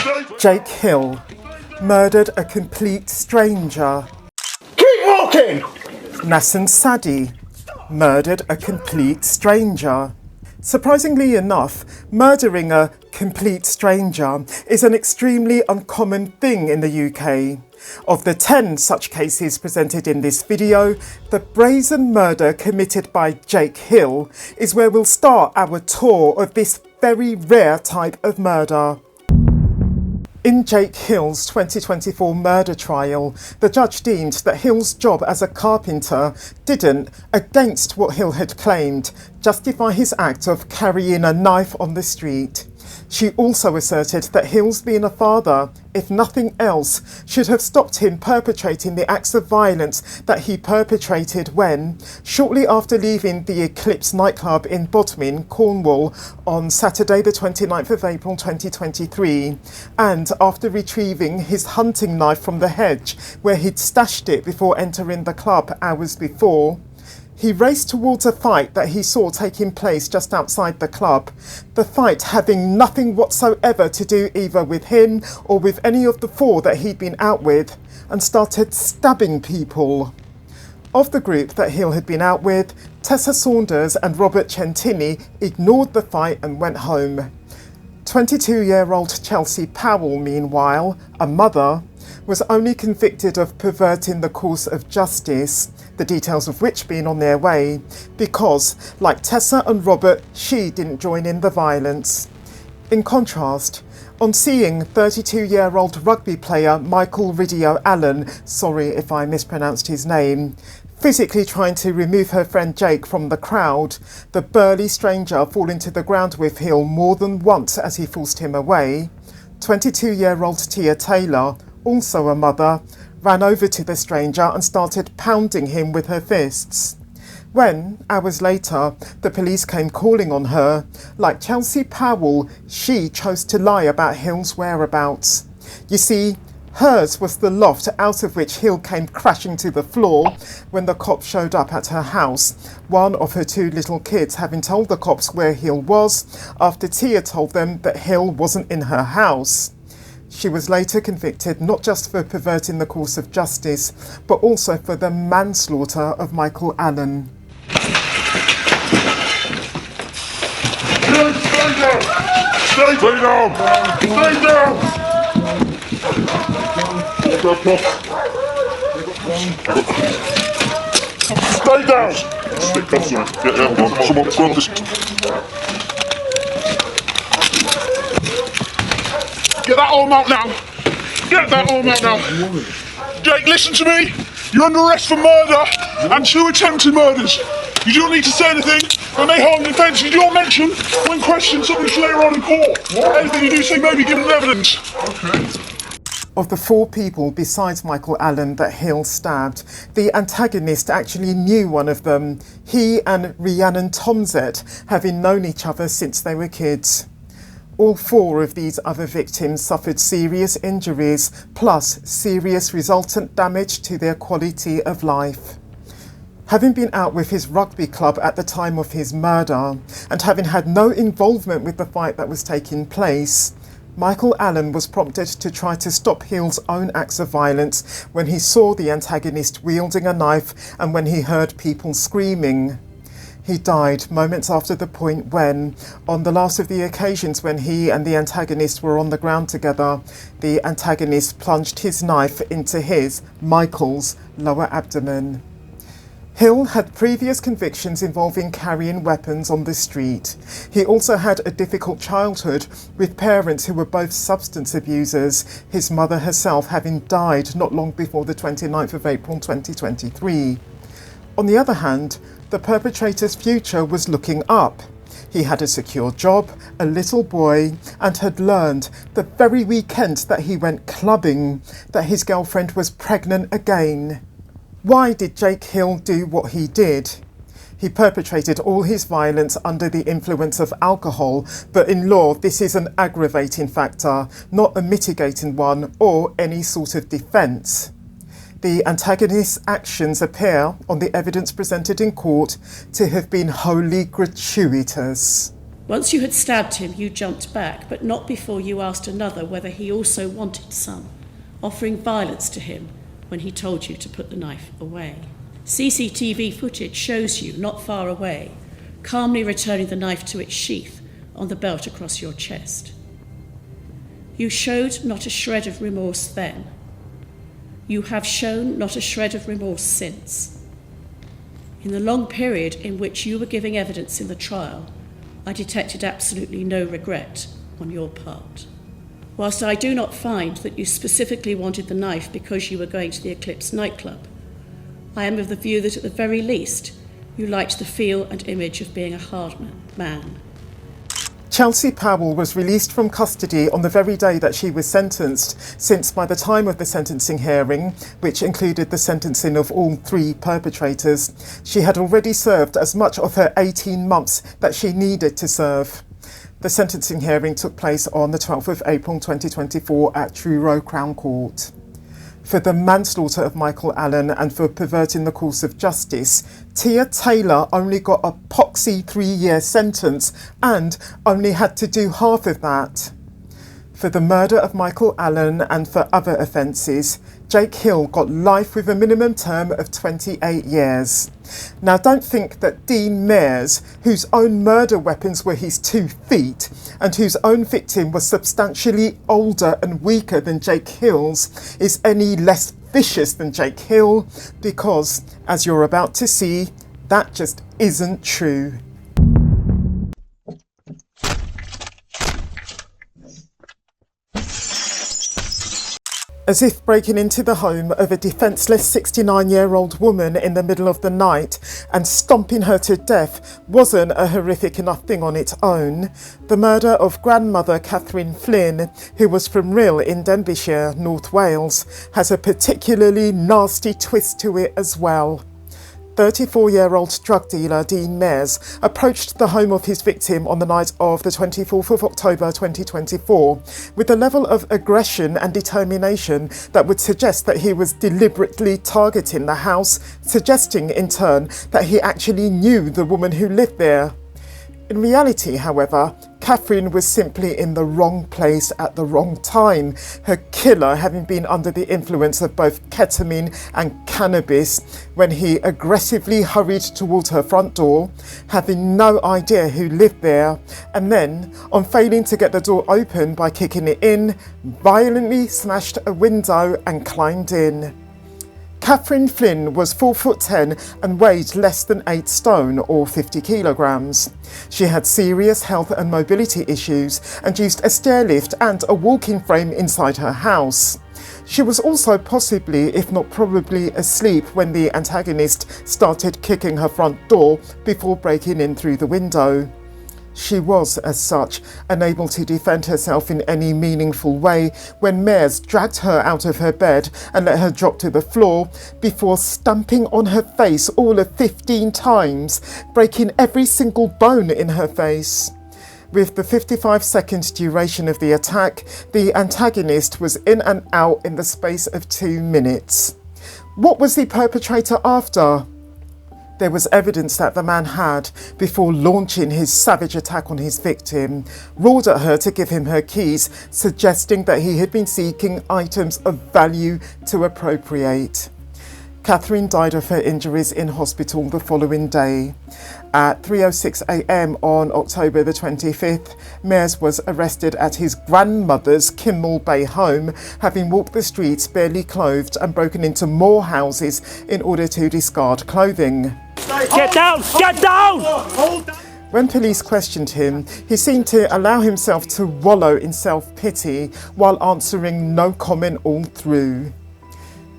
Shakeil murdered a complete stranger. Keep walking! Nasen Saadi murdered a complete stranger. Surprisingly enough, murdering a complete stranger is an extremely uncommon thing in the UK. Of the 10 such cases presented in this video, the brazen murder committed by Shakeil is where we'll start our tour of this very rare type of murder. In Shakeil's 2024 murder trial, the judge deemed that Hill's job as a carpenter didn't, against what Hill had claimed, justify his act of carrying a knife on the street. She also asserted that Hill's being a father, if nothing else, should have stopped him perpetrating the acts of violence that he perpetrated when, shortly after leaving the Eclipse nightclub in Bodmin, Cornwall, on Saturday the 29th of April 2023, and after retrieving his hunting knife from the hedge where he'd stashed it before entering the club hours before, he raced towards a fight that he saw taking place just outside the club, the fight having nothing whatsoever to do either with him or with any of the four that he'd been out with, and started stabbing people. Of the group that Hill had been out with, Tessa Saunders and Robert Centini ignored the fight and went home. 22-year-old Chelsea Powell, meanwhile, a mother, was only convicted of perverting the course of justice, the details of which being on their way, because, like Tessa and Robert, she didn't join in the violence. In contrast, on seeing 32-year-old rugby player Michael Ridio Allen, sorry if I mispronounced his name, physically trying to remove her friend Jake from the crowd, the burly stranger falling to the ground with Hill more than once as he forced him away, 22-year-old Tia Taylor, also a mother, ran over to the stranger and started pounding him with her fists. When, hours later, the police came calling on her, like Chelsea Powell, she chose to lie about Hill's whereabouts. You see, hers was the loft out of which Hill came crashing to the floor when the cops showed up at her house, one of her two little kids having told the cops where Hill was after Tia told them that Hill wasn't in her house. She was later convicted not just for perverting the course of justice, but also for the manslaughter of Michael Allen. Stay down! Stay down! Stay down! Stay down! Stick cuffs on. Get down. Come on, come on. Get that arm out now! Get that arm out now! Jake, listen to me! You're under arrest for murder and 2 attempted murders. You don't need to say anything when they hold an offence. You don't mention when questioned something later on in court. Anything you do say may be given evidence. Okay. Of the 4 people besides Michael Allen that Hill stabbed, the antagonist actually knew one of them, he and Rhiannon Tomzet having known each other since they were kids. All 4 of these other victims suffered serious injuries, plus serious resultant damage to their quality of life. Having been out with his rugby club at the time of his murder, and having had no involvement with the fight that was taking place, Michael Allen was prompted to try to stop Hill's own acts of violence when he saw the antagonist wielding a knife and when he heard people screaming. He died moments after the point when, on the last of the occasions when he and the antagonist were on the ground together, the antagonist plunged his knife into his, Michael's, lower abdomen. Hill had previous convictions involving carrying weapons on the street. He also had a difficult childhood with parents who were both substance abusers, his mother herself having died not long before the 29th of April 2023. On the other hand, the perpetrator's future was looking up. He had a secure job, a little boy, and had learned the very weekend that he went clubbing that his girlfriend was pregnant again. Why did Shakeil do what he did? He perpetrated all his violence under the influence of alcohol, but in law this is an aggravating factor, not a mitigating one or any sort of defence. The antagonist's actions appear, on the evidence presented in court, to have been wholly gratuitous. Once you had stabbed him, you jumped back, but not before you asked another whether he also wanted some, offering violence to him when he told you to put the knife away. CCTV footage shows you, not far away, calmly returning the knife to its sheath on the belt across your chest. You showed not a shred of remorse then. You have shown not a shred of remorse since. In the long period in which you were giving evidence in the trial, I detected absolutely no regret on your part. Whilst I do not find that you specifically wanted the knife because you were going to the Eclipse nightclub, I am of the view that at the very least, you liked the feel and image of being a hard man. Chelsea Powell was released from custody on the very day that she was sentenced, since by the time of the sentencing hearing, which included the sentencing of all 3 perpetrators, she had already served as much of her 18 months that she needed to serve. The sentencing hearing took place on the 12th of April 2024 at Truro Crown Court. For the manslaughter of Michael Allen and for perverting the course of justice, Tia Taylor only got a poxy 3-year sentence and only had to do half of that. For the murder of Michael Allen and for other offences, Jake Hill got life with a minimum term of 28 years. Now don't think that Dean Mears, whose own murder weapons were his 2 feet and whose own victim was substantially older and weaker than Jake Hill's, is any less vicious than Jake Hill, because, as you're about to see, that just isn't true. As if breaking into the home of a defenceless 69-year-old woman in the middle of the night and stomping her to death wasn't a horrific enough thing on its own, the murder of grandmother Catherine Flynn, who was from Rhyl in Denbighshire, North Wales, has a particularly nasty twist to it as well. 34-year-old drug dealer Dean Mears approached the home of his victim on the night of the 24th of October 2024 with a level of aggression and determination that would suggest that he was deliberately targeting the house, suggesting in turn that he actually knew the woman who lived there. In reality, however, Catherine was simply in the wrong place at the wrong time, her killer having been under the influence of both ketamine and cannabis when he aggressively hurried towards her front door, having no idea who lived there, and then, on failing to get the door open by kicking it in, violently smashed a window and climbed in. Catherine Flynn was 4'10" and weighed less than 8 stone or 50 kilograms. She had serious health and mobility issues and used a stair lift and a walking frame inside her house. She was also possibly, if not probably, asleep when the antagonist started kicking her front door before breaking in through the window. She was, as such, unable to defend herself in any meaningful way when Mears dragged her out of her bed and let her drop to the floor before stamping on her face all of 15 times, breaking every single bone in her face. With the 55-second duration of the attack, the antagonist was in and out in the space of 2 minutes. What was the perpetrator after? There was evidence that the man had, before launching his savage attack on his victim, roared at her to give him her keys, suggesting that he had been seeking items of value to appropriate. Catherine died of her injuries in hospital the following day. At 3:06 a.m. on October the 25th, Mears was arrested at his grandmother's Kimmel Bay home, having walked the streets barely clothed and broken into more houses in order to discard clothing. Get down! Get down! When police questioned him, he seemed to allow himself to wallow in self-pity while answering no comment all through.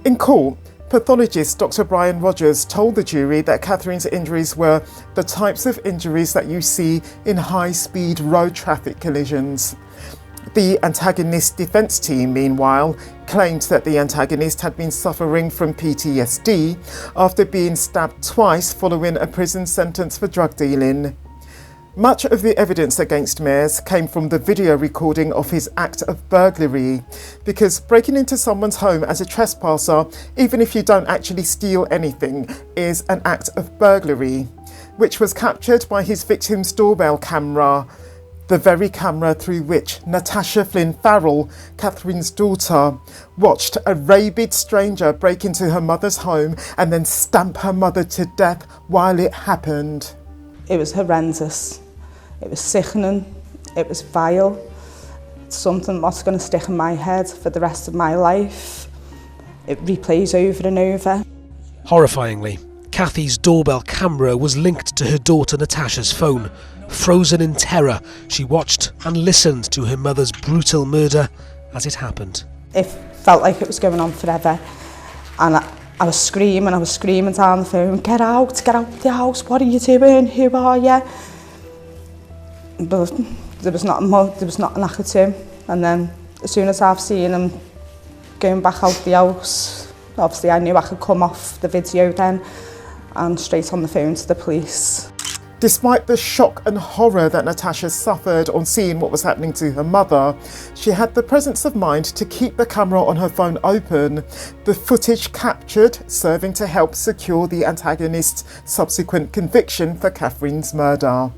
In court, pathologist Dr. Brian Rogers told the jury that Catherine's injuries were the types of injuries that you see in high-speed road traffic collisions. The antagonist defence team, meanwhile, claimed that the antagonist had been suffering from PTSD after being stabbed twice following a prison sentence for drug dealing. Much of the evidence against Mears came from the video recording of his act of burglary, because breaking into someone's home as a trespasser, even if you don't actually steal anything, is an act of burglary. which was captured by his victim's doorbell camera, the very camera through which Natasha Flynn Farrell, Catherine's daughter, watched a rabid stranger break into her mother's home and then stamp her mother to death while it happened. It was horrendous. It was sickening. It was vile. It's something that's going to stick in my head for the rest of my life. It replays over and over. Horrifyingly, Kathy's doorbell camera was linked to her daughter Natasha's phone. Frozen in terror, she watched and listened to her mother's brutal murder as it happened. It felt like it was going on forever. And I was screaming down the phone, get out the house, what are you doing, who are you? But there was nothing I could do. And then as soon as I've seen him going back out the house, obviously I knew I could come off the video then and straight on the phone to the police. Despite the shock and horror that Natasha suffered on seeing what was happening to her mother, she had the presence of mind to keep the camera on her phone open, the footage captured serving to help secure the antagonist's subsequent conviction for Catherine's murder.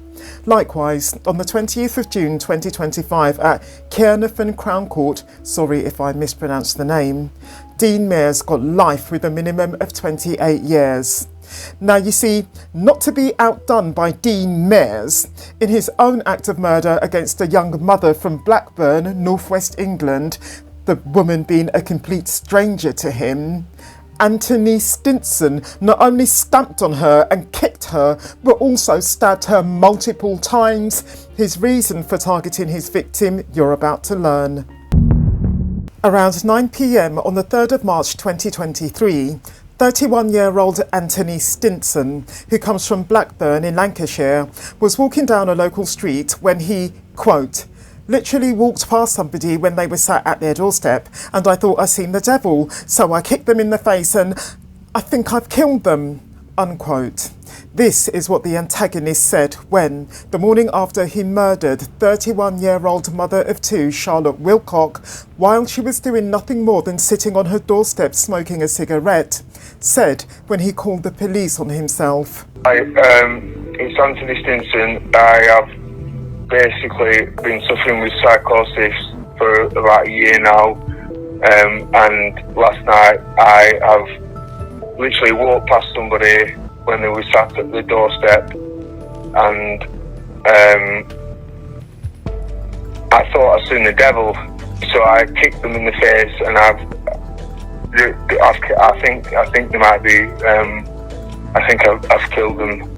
Likewise, on the 20th of June 2025 at Caernarfon Crown Court, sorry if I mispronounced the name, Dean Mears got life with a minimum of 28 years. Now you see, not to be outdone by Dean Mears, in his own act of murder against a young mother from Blackburn, northwest England, the woman being a complete stranger to him, Anthony Stinson not only stamped on her and kicked her, but also stabbed her multiple times. His reason for targeting his victim, you're about to learn. Around 9 p.m. on the 3rd of March 2023, 31-year-old Anthony Stinson, who comes from Blackburn in Lancashire, was walking down a local street when he, quote, literally walked past somebody when they were sat at their doorstep, and I thought I seen the devil, so I kicked them in the face and I think I've killed them, unquote. This is what the antagonist said when, the morning after he murdered 31-year-old mother of two, Charlotte Wilcock, while she was doing nothing more than sitting on her doorstep smoking a cigarette, said when he called the police on himself. It's Anthony Stinson. I have basically been suffering with psychosis for about a year now, and last night I have literally walked past somebody when they were sat at the doorstep, and I thought I'd seen the devil, so I kicked them in the face, and I think they might be, I think I've killed them.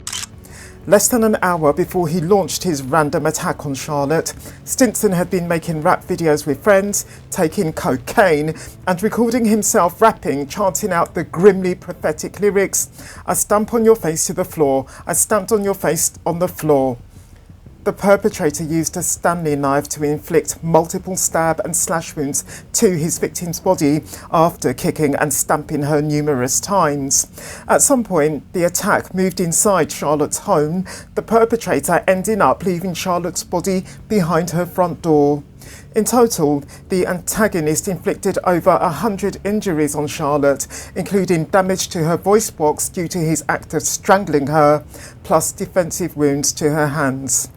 Less than an hour before he launched his random attack on Charlotte, Stinson had been making rap videos with friends, taking cocaine, and recording himself rapping, chanting out the grimly prophetic lyrics, I stamp on your face to the floor, I stamped on your face on the floor. The perpetrator used a Stanley knife to inflict multiple stab and slash wounds to his victim's body after kicking and stamping her numerous times. At some point, the attack moved inside Charlotte's home, the perpetrator ending up leaving Charlotte's body behind her front door. In total, the antagonist inflicted over 100 injuries on Charlotte, including damage to her voice box due to his act of strangling her, plus defensive wounds to her hands.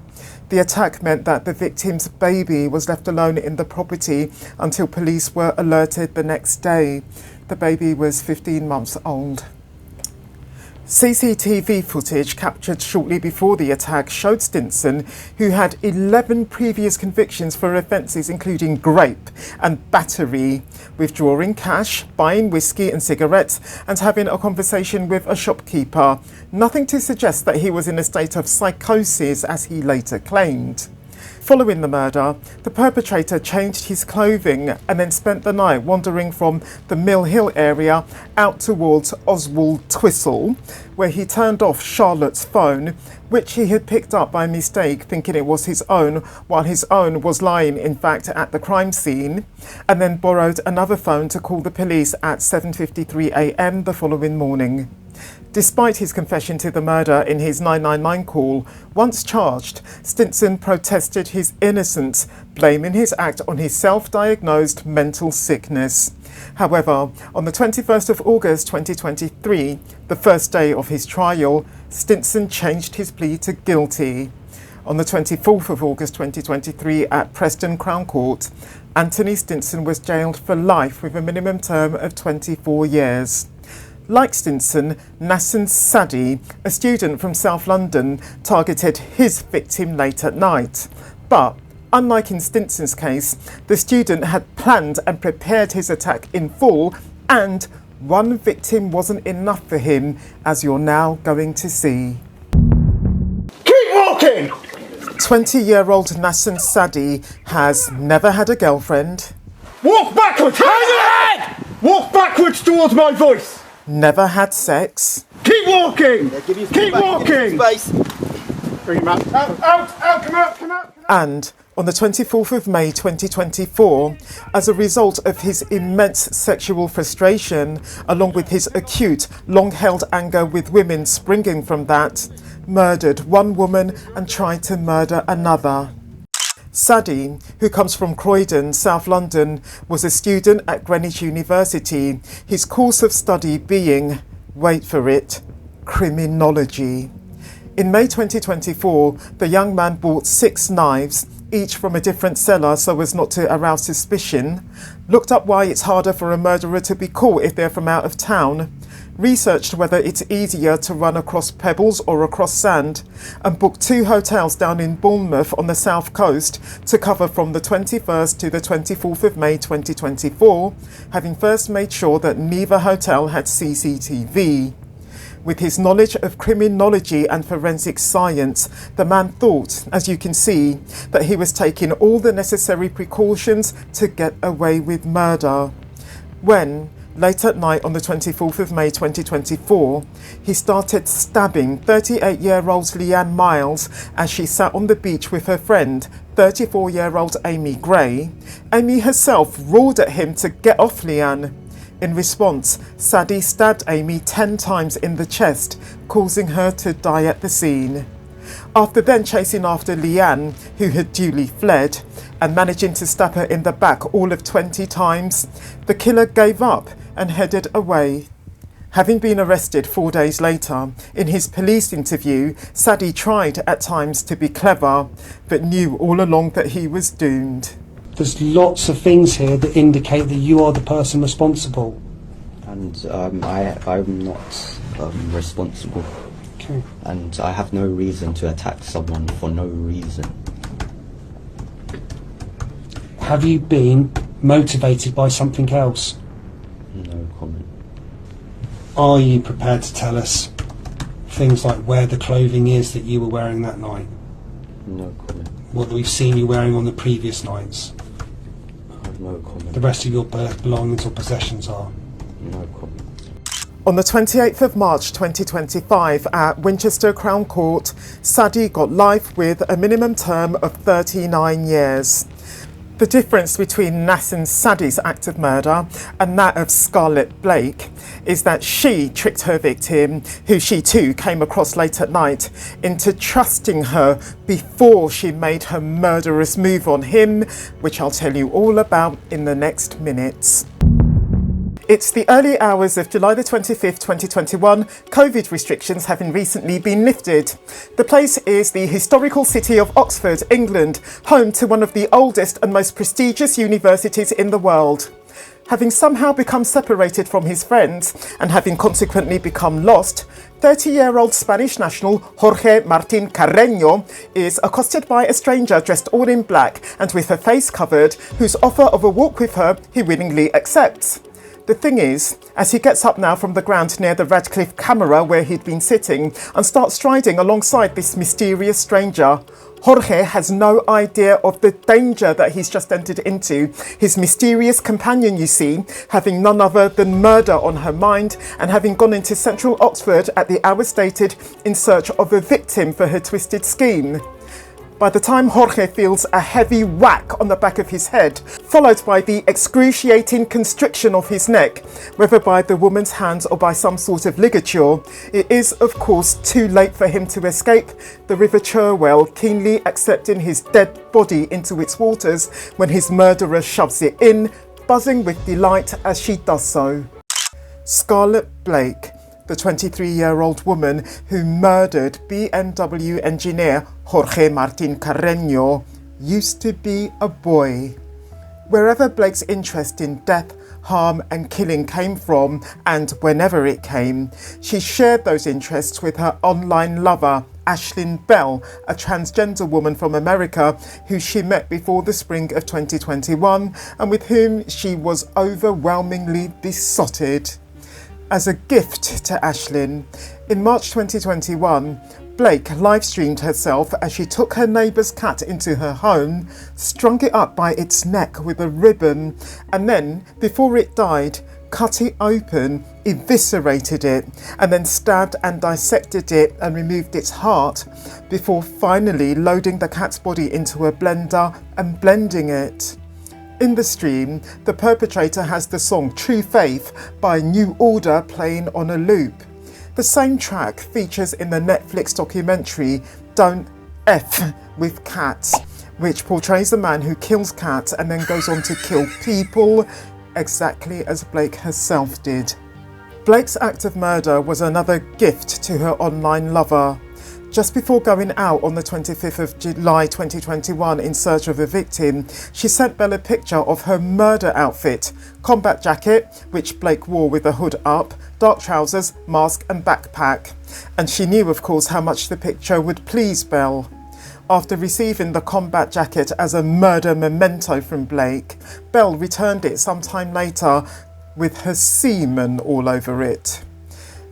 The attack meant that the victim's baby was left alone in the property until police were alerted the next day. The baby was 15 months old. CCTV footage captured shortly before the attack showed Stinson, who had 11 previous convictions for offences including rape and battery, withdrawing cash, buying whiskey and cigarettes, and having a conversation with a shopkeeper. Nothing to suggest that he was in a state of psychosis, as he later claimed. Following the murder, the perpetrator changed his clothing and then spent the night wandering from the Mill Hill area out towards Oswald Twistle, where he turned off Charlotte's phone, which he had picked up by mistake thinking it was his own, while his own was lying in fact at the crime scene, and then borrowed another phone to call the police at 7:53 a.m. the following morning. Despite his confession to the murder in his 999 call, once charged, Stinson protested his innocence, blaming his act on his self-diagnosed mental sickness. However, on the 21st of August 2023, the first day of his trial, Stinson changed his plea to guilty. On the 24th of August 2023 at Preston Crown Court, Anthony Stinson was jailed for life with a minimum term of 24 years. Like Stinson, Nasen Saadi, a student from South London, targeted his victim late at night. But unlike in Stinson's case, the student had planned and prepared his attack in full, and one victim wasn't enough for him, as you're now going to see. Keep walking! 20-year-old Nasen Saadi has never had a girlfriend, Walk backwards! Walk backwards towards my voice! never had sex, Keep walking! Keep walking! Bring him out. Out, come out. and on the 24th of May 2024, as a result of his immense sexual frustration, along with his acute, long-held anger with women springing from that, murdered one woman and tried to murder another. Saadi, who comes from Croydon, South London, was a student at Greenwich University, his course of study being, wait for it, criminology. In May 2024, the young man bought 6 knives, each from a different seller so as not to arouse suspicion, looked up why it's harder for a murderer to be caught if they're from out of town, researched whether it's easier to run across pebbles or across sand, and booked 2 hotels down in Bournemouth on the south coast to cover from the 21st to the 24th of May 2024, having first made sure that neither hotel had CCTV. With his knowledge of criminology and forensic science, the man thought, as you can see, that he was taking all the necessary precautions to get away with murder. When, late at night on the 24th of May 2024, he started stabbing 38-year-old Leanne Miles as she sat on the beach with her friend, 34-year-old Amy Gray, Amy herself roared at him to get off Leanne. In response, Saadi stabbed Amy 10 times in the chest, causing her to die at the scene. After then chasing after Leanne, who had duly fled, and managing to stab her in the back all of 20 times, the killer gave up and headed away. Having been arrested 4 days later, in his police interview, Saadi tried at times to be clever, but knew all along that he was doomed. There's lots of things here that indicate that you are the person responsible. And I'm not responsible. Okay. And I have no reason to attack someone for no reason. Have you been motivated by something else? No comment. Are you prepared to tell us things like where the clothing is that you were wearing that night? No comment. What we've seen you wearing on the previous nights? No comment. The rest of your belongings or possessions are? No comment. On the 28th of March 2025 at Winchester Crown Court, Saadi got life with a minimum term of 39 years. The difference between Nasen Saadi's act of murder and that of Scarlet Blake is that she tricked her victim, who she too came across late at night, into trusting her before she made her murderous move on him, which I'll tell you all about in the next minutes. It's the early hours of July the 25th, 2021, COVID restrictions having recently been lifted. The place is the historical city of Oxford, England, home to one of the oldest and most prestigious universities in the world. Having somehow become separated from his friends and having consequently become lost, 30-year-old Spanish national Jorge Martin Carreño is accosted by a stranger dressed all in black and with her face covered, whose offer of a walk with her he willingly accepts. The thing is, as he gets up now from the ground near the Radcliffe camera where he'd been sitting and starts striding alongside this mysterious stranger, Jorge has no idea of the danger that he's just entered into. His mysterious companion, you see, having none other than murder on her mind and having gone into central Oxford at the hour stated in search of a victim for her twisted scheme. By the time Jorge feels a heavy whack on the back of his head, followed by the excruciating constriction of his neck, whether by the woman's hands or by some sort of ligature, it is, of course, too late for him to escape, the River Cherwell keenly accepting his dead body into its waters when his murderer shoves it in, buzzing with delight as she does so. Scarlet Blake, the 23-year-old woman who murdered BMW engineer Jorge Martin Carreño, used to be a boy. Wherever Blake's interest in death, harm and killing came from, and whenever it came, she shared those interests with her online lover, Ashlyn Bell, a transgender woman from America who she met before the spring of 2021 and with whom she was overwhelmingly besotted. As a gift to Ashlyn, in March 2021, Blake live-streamed herself as she took her neighbour's cat into her home, strung it up by its neck with a ribbon, and then, before it died, cut it open, eviscerated it, and then stabbed and dissected it and removed its heart, before finally loading the cat's body into a blender and blending it. In the stream, the perpetrator has the song True Faith by New Order playing on a loop. The same track features in the Netflix documentary Don't F with Cats, which portrays a man who kills cats and then goes on to kill people, exactly as Blake herself did. Blake's act of murder was another gift to her online lover. Just before going out on the 25th of July 2021 in search of a victim, she sent Belle a picture of her murder outfit: combat jacket, which Blake wore with the hood up, dark trousers, mask and backpack. And she knew, of course, how much the picture would please Belle. After receiving the combat jacket as a murder memento from Blake, Belle returned it sometime later with her semen all over it.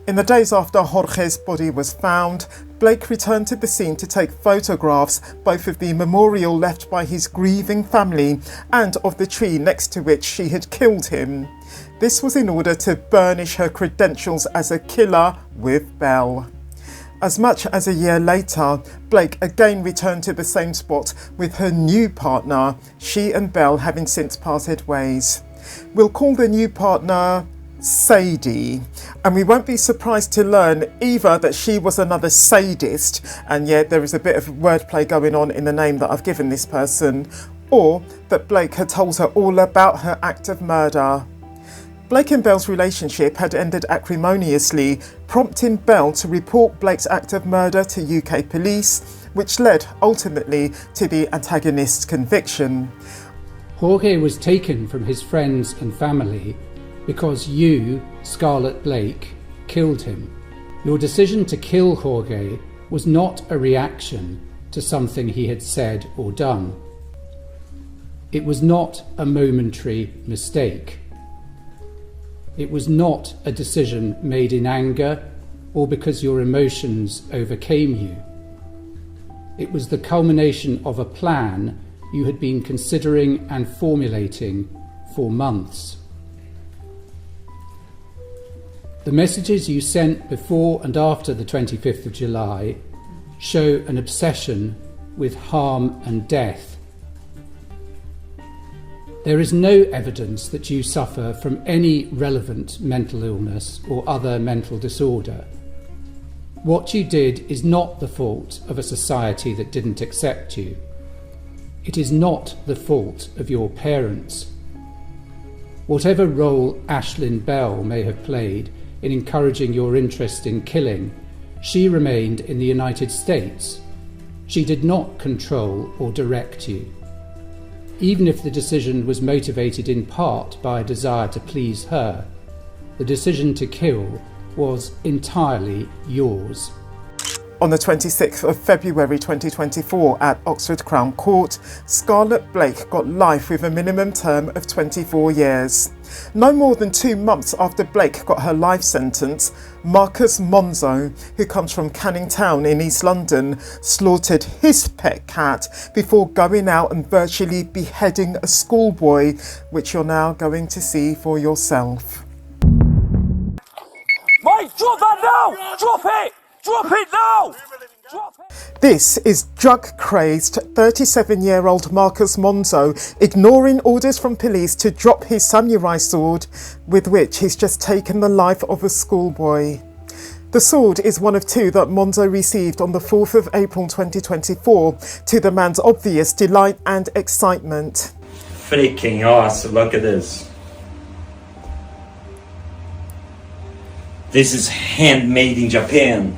In the days after Jorge's body was found, Blake returned to the scene to take photographs both of the memorial left by his grieving family and of the tree next to which she had killed him. This was in order to burnish her credentials as a killer with Belle. As much as a year later, Blake again returned to the same spot with her new partner, she and Belle having since parted ways. We'll call the new partner Saadi, and we won't be surprised to learn either that she was another sadist, and yet there is a bit of wordplay going on in the name that I've given this person, or that Blake had told her all about her act of murder. Blake and Belle's relationship had ended acrimoniously, prompting Belle to report Blake's act of murder to UK police, which led ultimately to the antagonist's conviction. Jorge was taken from his friends and family because you, Scarlet Blake, killed him. Your decision to kill Jorge was not a reaction to something he had said or done. It was not a momentary mistake. It was not a decision made in anger or because your emotions overcame you. It was the culmination of a plan you had been considering and formulating for months. The messages you sent before and after the 25th of July show an obsession with harm and death. There is no evidence that you suffer from any relevant mental illness or other mental disorder. What you did is not the fault of a society that didn't accept you. It is not the fault of your parents. Whatever role Ashlyn Bell may have played in encouraging your interest in killing, she remained in the United States. She did not control or direct you. Even if the decision was motivated in part by a desire to please her, the decision to kill was entirely yours. On the 26th of February 2024 at Oxford Crown Court, Scarlet Blake got life with a minimum term of 24 years. No more than 2 months after Blake got her life sentence, Marcus Monzo, who comes from Canning Town in East London, slaughtered his pet cat before going out and virtually beheading a schoolboy, which you're now going to see for yourself. Mate, drop that now! Drop it! Drop it now! Drop it! This is drug-crazed 37-year-old Marcus Monzo ignoring orders from police to drop his samurai sword, with which he's just taken the life of a schoolboy. The sword is one of 2 that Monzo received on the 4th of April 2024, to the man's obvious delight and excitement. freaking awesome. Look at this. This is handmade in Japan.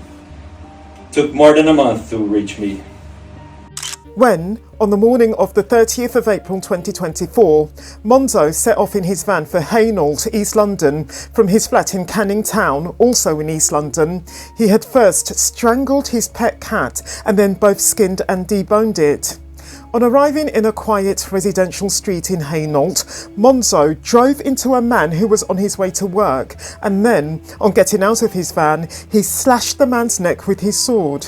Took more than a month to reach me. When, on the morning of the 30th of April 2024, Monzo set off in his van for Hainault, East London, from his flat in Canning Town, also in East London, he had first strangled his pet cat and then both skinned and deboned it. On arriving in a quiet residential street in Hainault, Monzo drove into a man who was on his way to work, and then, on getting out of his van, he slashed the man's neck with his sword.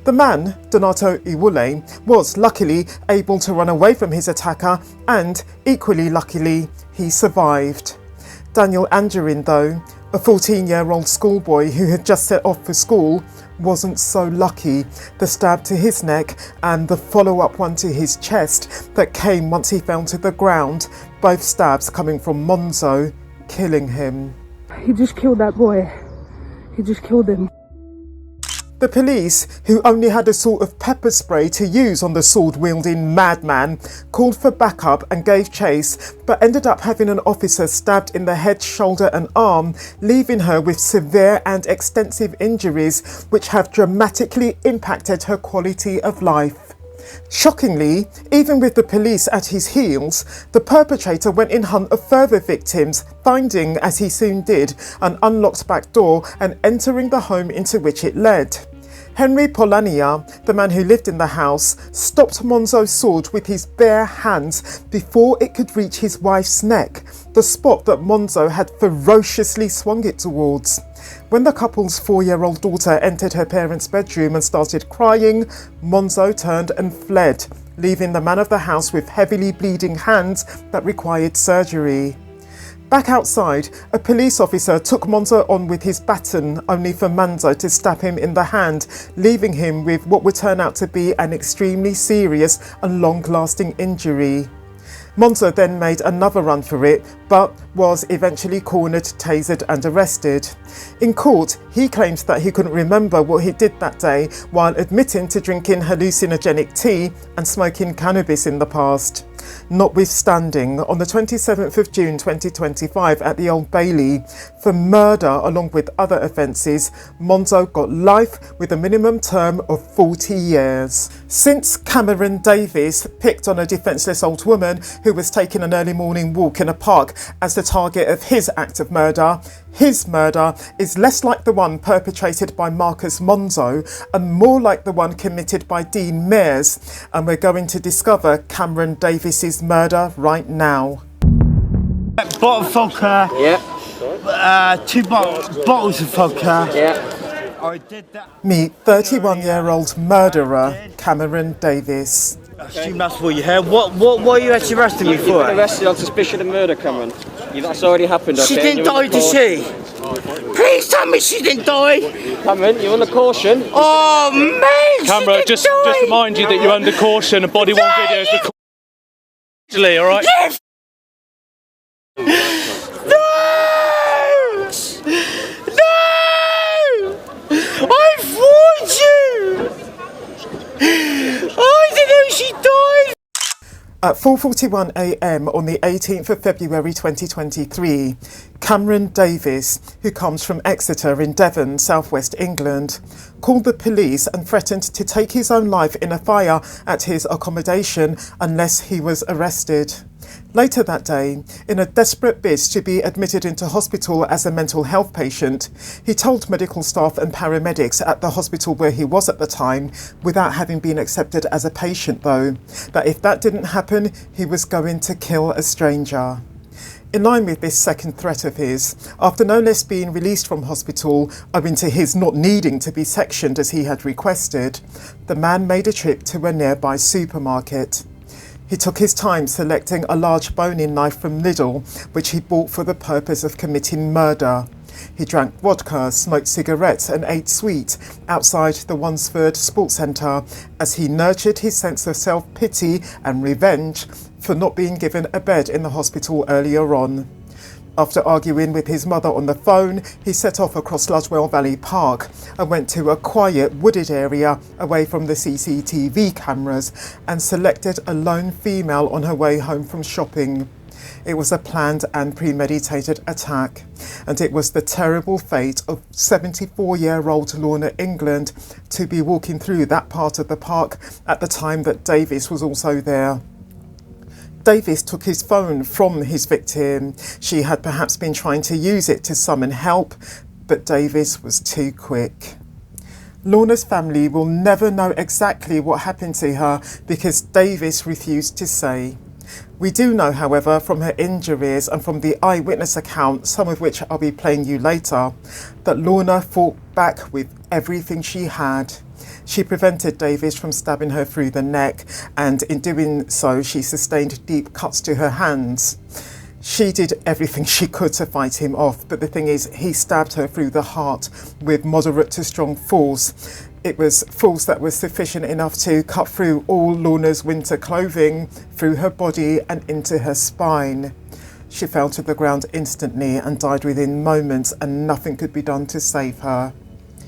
The man, Donato Iwule, was luckily able to run away from his attacker and, equally luckily, he survived. Daniel Angerin, though, a 14-year-old schoolboy who had just set off for school, wasn't so lucky. The stab to his neck and the follow-up one to his chest that came once he fell to the ground, both stabs coming from Monzo, killing him. He just killed that boy. He just killed him. The police, who only had a sort of pepper spray to use on the sword-wielding madman, called for backup and gave chase, but ended up having an officer stabbed in the head, shoulder and arm, leaving her with severe and extensive injuries which have dramatically impacted her quality of life. Shockingly, even with the police at his heels, the perpetrator went in hunt of further victims, finding, as he soon did, an unlocked back door and entering the home into which it led. Henry Polania, the man who lived in the house, stopped Monzo's sword with his bare hands before it could reach his wife's neck, the spot that Monzo had ferociously swung it towards. When the couple's 4-year-old daughter entered her parents' bedroom and started crying, Monzo turned and fled, leaving the man of the house with heavily bleeding hands that required surgery. Back outside, a police officer took Monzo on with his baton, only for Monzo to stab him in the hand, leaving him with what would turn out to be an extremely serious and long-lasting injury. Monzo then made another run for it, but was eventually cornered, tasered and arrested. In court, he claimed that he couldn't remember what he did that day, while admitting to drinking hallucinogenic tea and smoking cannabis in the past. Notwithstanding, on the 27th of June 2025 at the Old Bailey, for murder along with other offences, Monzo got life with a minimum term of 40 years. Since Cameron Davis picked on a defenceless old woman who was taking an early morning walk in a park as the target of his act of murder, his murder is less like the one perpetrated by Marcus Monzo and more like the one committed by Dean Mears, and we're going to discover Cameron Davis's murder right now. Bottle of vodka. Yeah. 2 bottles of vodka. Yeah. I did that. Meet 31-year-old murderer Cameron Davis. Assume that's what you heard. What are you actually arresting me for? You've been arrested on suspicion of murder, Cameron. That's already happened, okay? She didn't die, did she? Please tell me she didn't die. Cameron, you're under caution. Oh, man, Cameron, just remind you that you're under caution and body worn videos recorded. All right? Yes. No! I warned you! I didn't know she died! At 4:41 a.m. on the 18th of February 2023, Cameron Davis, who comes from Exeter in Devon, southwest England, called the police and threatened to take his own life in a fire at his accommodation unless he was arrested. Later that day, in a desperate bid to be admitted into hospital as a mental health patient, he told medical staff and paramedics at the hospital where he was at the time, without having been accepted as a patient though, that if that didn't happen, he was going to kill a stranger. In line with this second threat of his, after no less being released from hospital owing to his not needing to be sectioned as he had requested, the man made a trip to a nearby supermarket. He took his time selecting a large boning knife from Lidl, which he bought for the purpose of committing murder. He drank vodka, smoked cigarettes and ate sweet outside the Wansford Sports Centre as he nurtured his sense of self-pity and revenge for not being given a bed in the hospital earlier on. After arguing with his mother on the phone, he set off across Luswell Valley Park and went to a quiet wooded area away from the CCTV cameras and selected a lone female on her way home from shopping. It was a planned and premeditated attack, and it was the terrible fate of 74-year-old Lorna England to be walking through that part of the park at the time that Davis was also there. Davis took his phone from his victim. She had perhaps been trying to use it to summon help, but Davis was too quick. Lorna's family will never know exactly what happened to her because Davis refused to say. We do know, however, from her injuries and from the eyewitness account, some of which I'll be playing you later, that Lorna fought back with everything she had. She prevented Davis from stabbing her through the neck, and in doing so, she sustained deep cuts to her hands. She did everything she could to fight him off, but the thing is, he stabbed her through the heart with moderate to strong force. It was force that was sufficient enough to cut through all Lorna's winter clothing, through her body and into her spine. She fell to the ground instantly and died within moments, and nothing could be done to save her.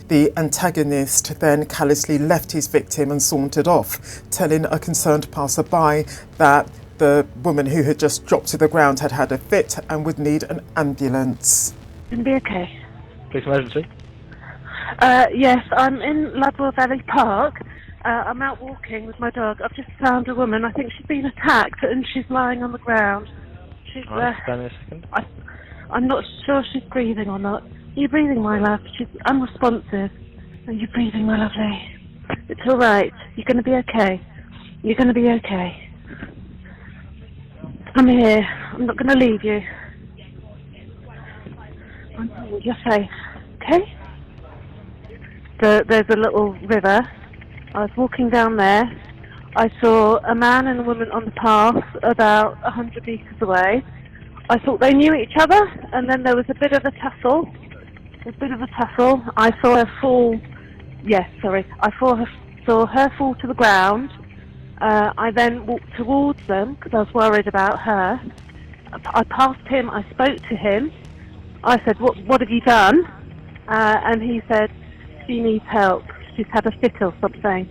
The antagonist then callously left his victim and sauntered off, telling a concerned passerby that the woman who had just dropped to the ground had had a fit and would need an ambulance. Gonna be okay. Police emergency? Yes, I'm in Luswell Valley Park. I'm out walking with my dog. I've just found a woman. I think she's been attacked and she's lying on the ground. She's, Stand a second. I'm not sure she's breathing or not. Are you breathing, my love? She's unresponsive. Are you breathing, my lovely? It's all right. You're going to be okay. You're going to be okay. I'm here. I'm not going to leave you. You're safe. Okay? There's a little river. I was walking down there. I saw a man and a woman on the path about 100 metres away. I thought they knew each other, and then there was a bit of a tussle. I saw her fall. Yes, sorry. I saw her fall to the ground. I then walked towards them because I was worried about her. I passed him. I spoke to him. I said, "What have you done?" And he said, "She needs help. She's had a fit or something."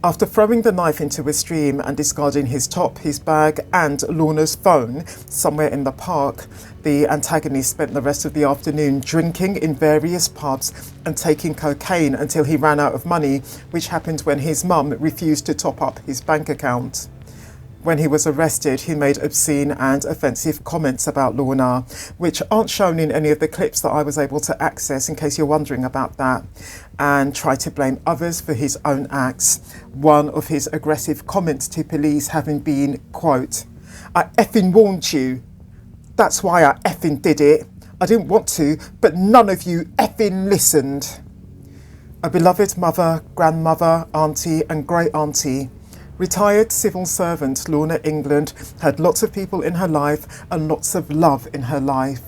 After throwing the knife into a stream and discarding his top, his bag and Lorna's phone somewhere in the park, the antagonist spent the rest of the afternoon drinking in various pubs and taking cocaine until he ran out of money, which happened when his mum refused to top up his bank account. When he was arrested, he made obscene and offensive comments about Lorna, which aren't shown in any of the clips that I was able to access, in case you're wondering about that, and tried to blame others for his own acts. One of his aggressive comments to police having been, quote, "I effing warned you. That's why I effing did it. I didn't want to, but none of you effing listened." A beloved mother, grandmother, auntie and great-auntie. Retired civil servant Lorna England had lots of people in her life and lots of love in her life.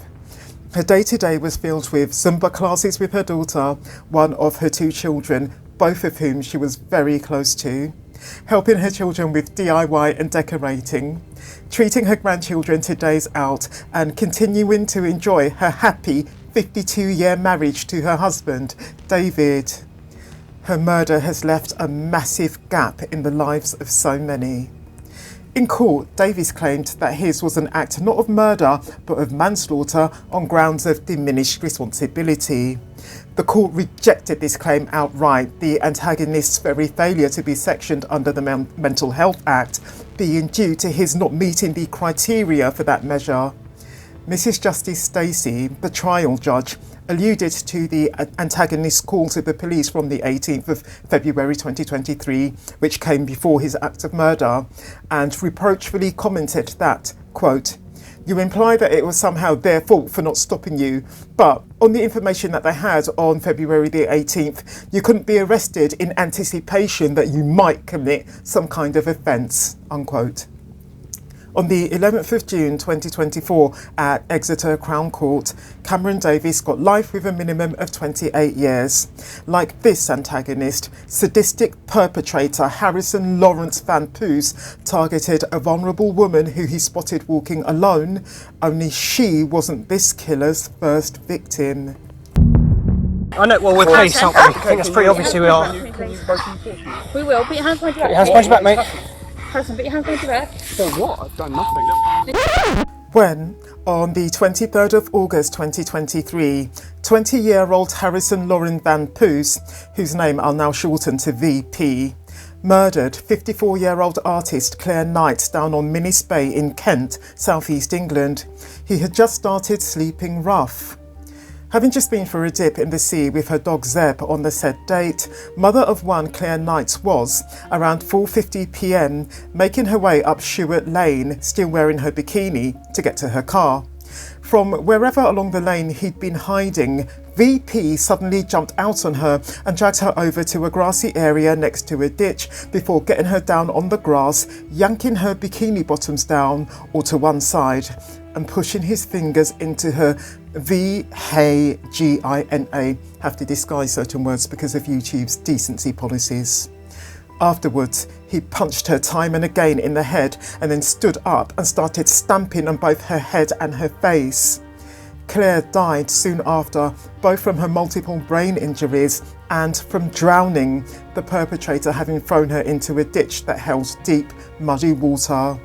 Her day-to-day was filled with Zumba classes with her daughter, one of her two children, both of whom she was very close to, helping her children with DIY and decorating, treating her grandchildren to days out, and continuing to enjoy her happy 52-year marriage to her husband, David. Her murder has left a massive gap in the lives of so many. In court, Davis claimed that his was an act not of murder, but of manslaughter on grounds of diminished responsibility. The court rejected this claim outright, the antagonist's very failure to be sectioned under the Mental Health Act being due to his not meeting the criteria for that measure. Mrs. Justice Stacey, the trial judge, alluded to the antagonist's call to the police from the 18th of February 2023, which came before his act of murder, and reproachfully commented that, quote, "You imply that it was somehow their fault for not stopping you, but on the information that they had on February the 18th, you couldn't be arrested in anticipation that you might commit some kind of offence," unquote. On the 11th of June 2024 at Exeter Crown Court, Cameron Davies got life with a minimum of 28 years. Like this antagonist, sadistic perpetrator Harrison Lawrence Van Poos targeted a vulnerable woman who he spotted walking alone, only she wasn't this killer's first victim. I know, well, we're police, aren't we? I think it's pretty obvious who we are. We will. Put your hands behind your back. Put your hands behind your back, mate. Harrison, put your hands behind your back. Done what? I've done nothing. When, on the 23rd of August 2023, 20-year-old Harrison Lawrence Van Poos, whose name I'll now shorten to VP, murdered 54-year-old artist Claire Knight down on Minnis Bay in Kent, southeast England, he had just started sleeping rough. Having just been for a dip in the sea with her dog Zeb on the said date, mother of one Claire Knight was, around 4:50 p.m, making her way up Shewart Lane, still wearing her bikini, to get to her car. From wherever along the lane he'd been hiding, VP suddenly jumped out on her and dragged her over to a grassy area next to a ditch before getting her down on the grass, yanking her bikini bottoms down or to one side and pushing his fingers into her vagina. Have to disguise certain words because of YouTube's decency policies. Afterwards, he punched her time and again in the head and then stood up and started stamping on both her head and her face. Claire died soon after, both from her multiple brain injuries and from drowning, the perpetrator having thrown her into a ditch that held deep, muddy water.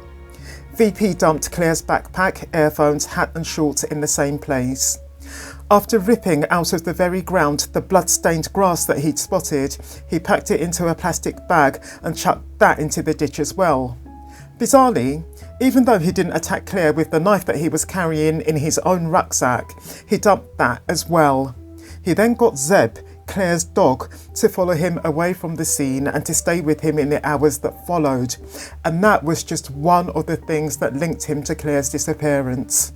VP dumped Claire's backpack, earphones, hat and shorts in the same place. After ripping out of the very ground the blood-stained grass that he'd spotted, he packed it into a plastic bag and chucked that into the ditch as well. Bizarrely, even though he didn't attack Claire with the knife that he was carrying in his own rucksack, he dumped that as well. He then got Zeb, Claire's dog, to follow him away from the scene and to stay with him in the hours that followed, and that was just one of the things that linked him to Claire's disappearance.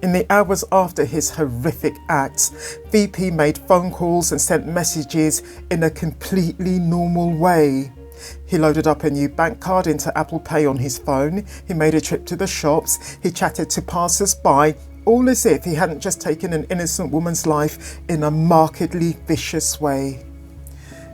In the hours after his horrific acts, VP made phone calls and sent messages in a completely normal way. He loaded up a new bank card into Apple Pay on his phone, he made a trip to the shops, he chatted to passers-by, all as if he hadn't just taken an innocent woman's life in a markedly vicious way.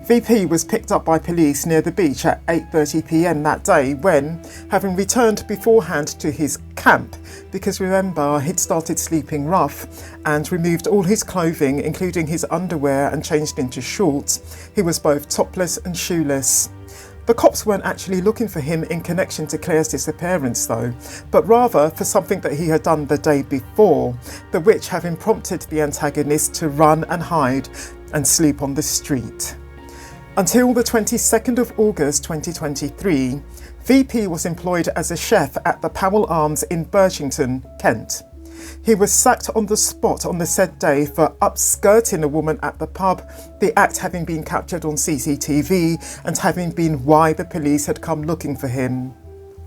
VP was picked up by police near the beach at 8:30 p.m. that day when, having returned beforehand to his camp, because remember he'd started sleeping rough, and removed all his clothing including his underwear and changed into shorts, he was both topless and shoeless. The cops weren't actually looking for him in connection to Claire's disappearance though, but rather for something that he had done the day before, the which having prompted the antagonist to run and hide and sleep on the street. Until the 22nd of August 2023, VP was employed as a chef at the Powell Arms in Birchington, Kent. He was sacked on the spot on the said day for upskirting a woman at the pub, the act having been captured on CCTV and having been why the police had come looking for him.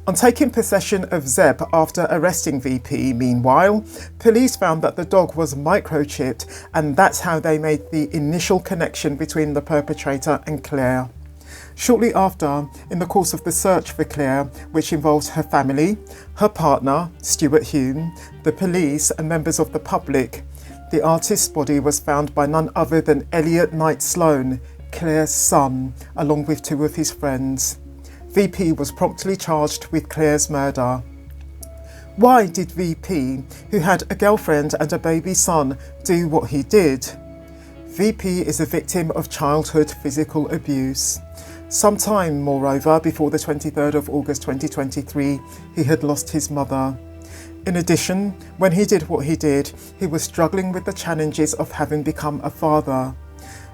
On taking possession of Zeb after arresting VP, meanwhile, police found that the dog was microchipped, and that's how they made the initial connection between the perpetrator and Claire. Shortly after, in the course of the search for Claire, which involved her family, her partner, Stuart Hume, the police and members of the public, the artist's body was found by none other than Elliot Knight Sloan, Claire's son, along with two of his friends. VP was promptly charged with Claire's murder. Why did VP, who had a girlfriend and a baby son, do what he did? VP is a victim of childhood physical abuse. Sometime, moreover, before the 23rd of August 2023, he had lost his mother. In addition, when he did what he did, he was struggling with the challenges of having become a father.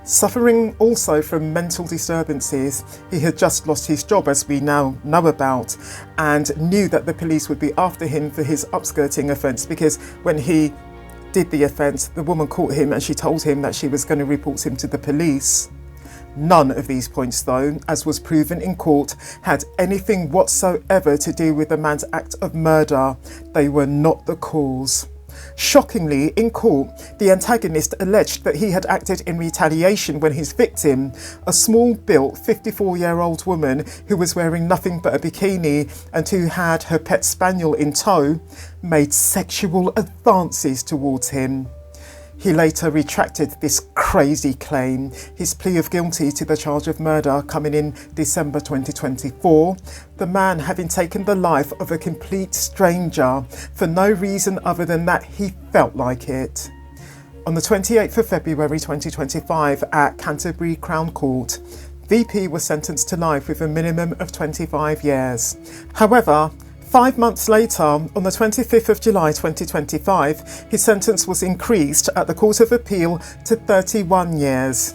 Suffering also from mental disturbances, he had just lost his job, as we now know about, and knew that the police would be after him for his upskirting offence, because when he did the offence, the woman caught him and she told him that she was going to report him to the police. None of these points, though, as was proven in court, had anything whatsoever to do with the man's act of murder. They were not the cause. Shockingly, in court, the antagonist alleged that he had acted in retaliation when his victim, a small-built 54-year-old woman who was wearing nothing but a bikini and who had her pet spaniel in tow, made sexual advances towards him. He later retracted this crazy claim, his plea of guilty to the charge of murder coming in December 2024, the man having taken the life of a complete stranger for no reason other than that he felt like it. On the 28th of February 2025 at Canterbury Crown Court, VP was sentenced to life with a minimum of 25 years. However, 5 months later, on the 25th of July 2025, his sentence was increased at the Court of Appeal to 31 years.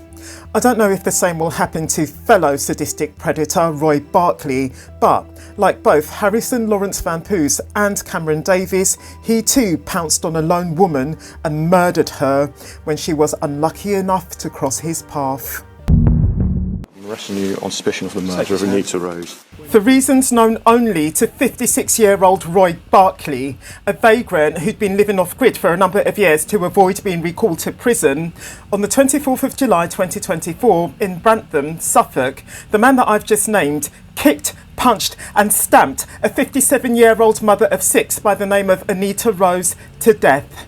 I don't know if the same will happen to fellow sadistic predator Roy Barclay, but like both Harrison Lawrence Van Poos and Cameron Davies, he too pounced on a lone woman and murdered her when she was unlucky enough to cross his path. I'm arresting you on suspicion of the murder of Anita Rose. For reasons known only to 56-year-old Roy Barclay, a vagrant who'd been living off-grid for a number of years to avoid being recalled to prison, on the 24th of July 2024 in Grantham, Suffolk, the man that I've just named kicked, punched and stamped a 57-year-old mother of 6 by the name of Anita Rose to death.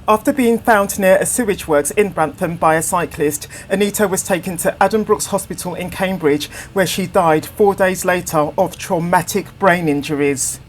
After being found near a sewage works in Grantham by a cyclist, Anita was taken to Addenbrooke's Hospital in Cambridge, where she died 4 days later of traumatic brain injuries.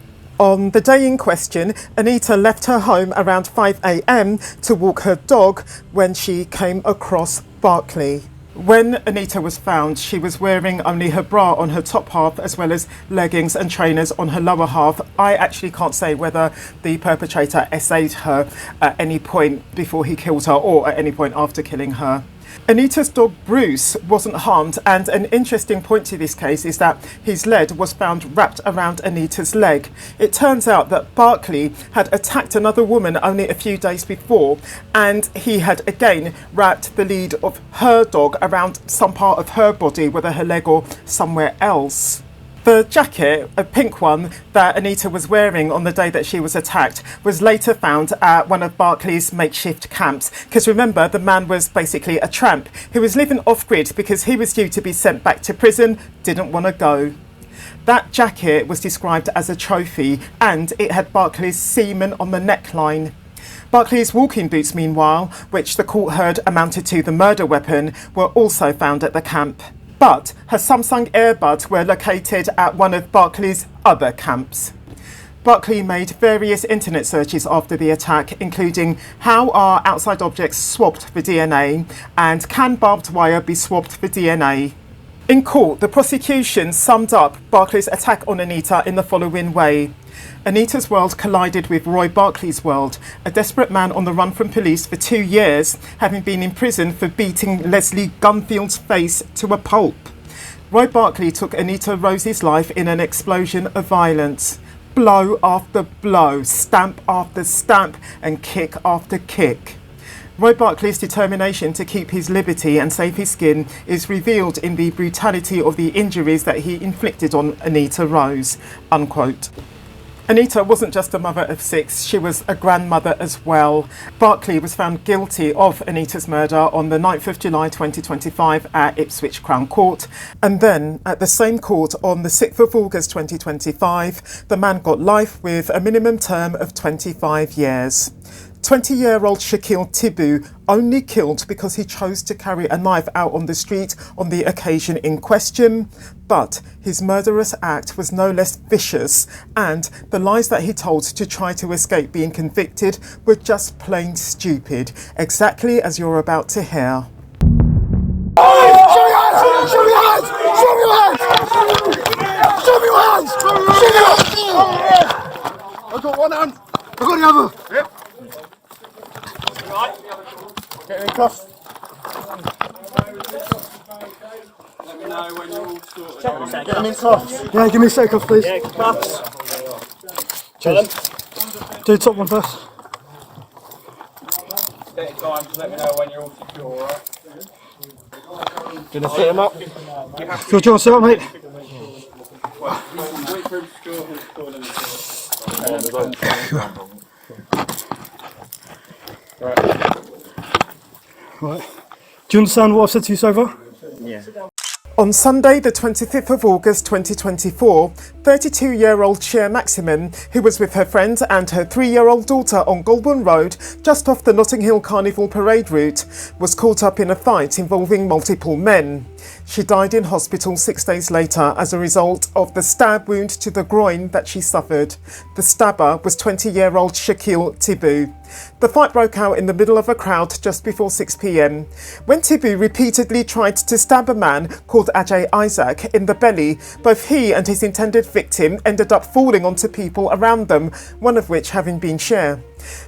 On the day in question, Anita left her home around 5 a.m. to walk her dog when she came across Barclay. When Anita was found, she was wearing only her bra on her top half as well as leggings and trainers on her lower half. I actually can't say whether the perpetrator essayed her at any point before he killed her or at any point after killing her. Anita's dog Bruce wasn't harmed, and an interesting point to this case is that his lead was found wrapped around Anita's leg. It turns out that Barclay had attacked another woman only a few days before, and he had again wrapped the lead of her dog around some part of her body, whether her leg or somewhere else. The jacket, a pink one, that Anita was wearing on the day that she was attacked was later found at one of Barclay's makeshift camps. Because remember, the man was basically a tramp who was living off-grid because he was due to be sent back to prison, didn't want to go. That jacket was described as a trophy and it had Barclay's semen on the neckline. Barclay's walking boots, meanwhile, which the court heard amounted to the murder weapon, were also found at the camp. But her Samsung earbuds were located at one of Barclay's other camps. Barclay made various internet searches after the attack, including how are outside objects swabbed for DNA and can barbed wire be swabbed for DNA. In court, the prosecution summed up Barclay's attack on Anita in the following way. Anita's world collided with Roy Barclay's world, a desperate man on the run from police for 2 years, having been in prison for beating Leslie Gunfield's face to a pulp. Roy Barclay took Anita Rose's life in an explosion of violence. Blow after blow, stamp after stamp, and kick after kick. Roy Barclay's determination to keep his liberty and save his skin is revealed in the brutality of the injuries that he inflicted on Anita Rose, unquote. Anita wasn't just a mother of 6, she was a grandmother as well. Barclay was found guilty of Anita's murder on the 9th of July 2025 at Ipswich Crown Court. And then at the same court on the 6th of August 2025, the man got life with a minimum term of 25 years. 20-year-old Shakeil Thibou only killed because he chose to carry a knife out on the street on the occasion in question. But his murderous act was no less vicious, and the lies that he told to try to escape being convicted were just plain stupid, exactly as you're about to hear. Show me your hands! Show me your hands! Show me your hands! Show me your hands! I've got one hand. I've got the other. Yep. Get in cuffs. Let me know when you're all sorted. Get them in cuffs. Yeah, give me a set of cuffs, please. Yeah, cuffs. Cheers. Do the top one first. Take your time to let me know when you're all secure, alright? Gonna sit him up. Do you want to sit up, mate? Right. Do you understand what I've said to you so far? Yeah. On Sunday, the 25th of August 2024, 32-year-old Cher Maximin, who was with her friend and her 3-year-old daughter on Goulburn Road, just off the Notting Hill Carnival parade route, was caught up in a fight involving multiple men. She died in hospital 6 days later as a result of the stab wound to the groin that she suffered. The stabber was 20-year-old Shakeil Thibou. The fight broke out in the middle of a crowd just before 6 p.m. when Thibou repeatedly tried to stab a man called Ajay Isaac in the belly. Both he and his intended victim ended up falling onto people around them, one of which having been Cher.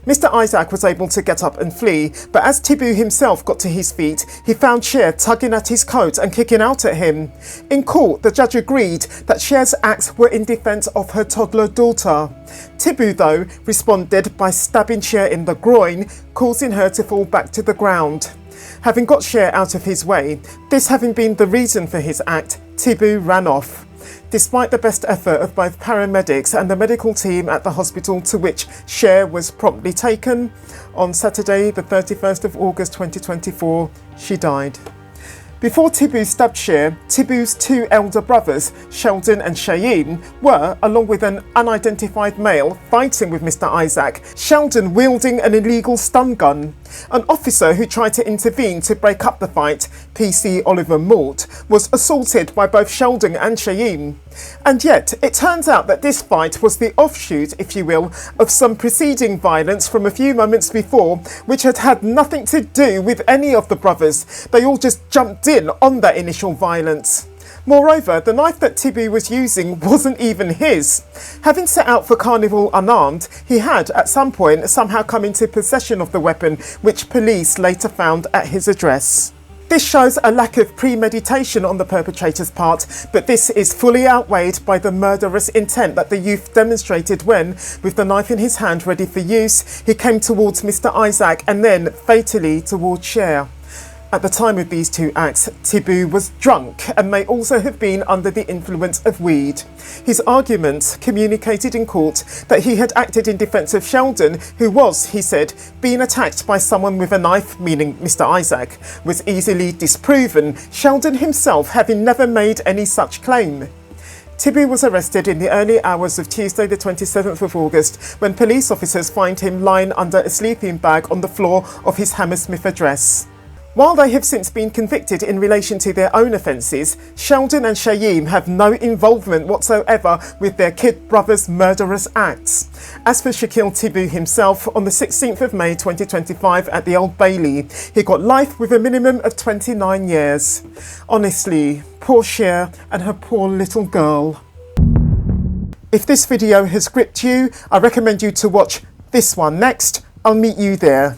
Mr. Isaac was able to get up and flee, but as Thibou himself got to his feet, he found Cher tugging at his coat and kicking out at him. In court, the judge agreed that Cher's acts were in defence of her toddler daughter. Thibou, though, responded by stabbing Cher in the groin, causing her to fall back to the ground. Having got Cher out of his way, this having been the reason for his act, Thibou ran off. Despite the best effort of both paramedics and the medical team at the hospital to which Cher was promptly taken, on Saturday the 31st of August 2024, she died. Before Thibou stabbed Cher, Thibou's 2 elder brothers, Sheldon and Cheyenne, were, along with an unidentified male, fighting with Mr. Isaac, Sheldon wielding an illegal stun gun. An officer who tried to intervene to break up the fight, PC Oliver Mort, was assaulted by both Sheldon and Cheyenne. And yet, it turns out that this fight was the offshoot, if you will, of some preceding violence from a few moments before, which had had nothing to do with any of the brothers. They all just jumped in on that initial violence. Moreover, the knife that Thibou was using wasn't even his. Having set out for Carnival unarmed, he had at some point somehow come into possession of the weapon, which police later found at his address. This shows a lack of premeditation on the perpetrator's part, but this is fully outweighed by the murderous intent that the youth demonstrated when, with the knife in his hand ready for use, he came towards Mr. Isaac and then fatally towards Cher. At the time of these 2 acts, Thibou was drunk and may also have been under the influence of weed. His argument communicated in court that he had acted in defence of Sheldon, who was, he said, being attacked by someone with a knife, meaning Mr. Isaac, was easily disproven, Sheldon himself having never made any such claim. Thibou was arrested in the early hours of Tuesday the 27th of August when police officers find him lying under a sleeping bag on the floor of his Hammersmith address. While they have since been convicted in relation to their own offences, Sheldon and Cheyenne have no involvement whatsoever with their kid brother's murderous acts. As for Shakeil Thibou himself, on the 16th of May 2025 at the Old Bailey, he got life with a minimum of 29 years. Honestly, poor Cher and her poor little girl. If this video has gripped you, I recommend you to watch this one next. I'll meet you there.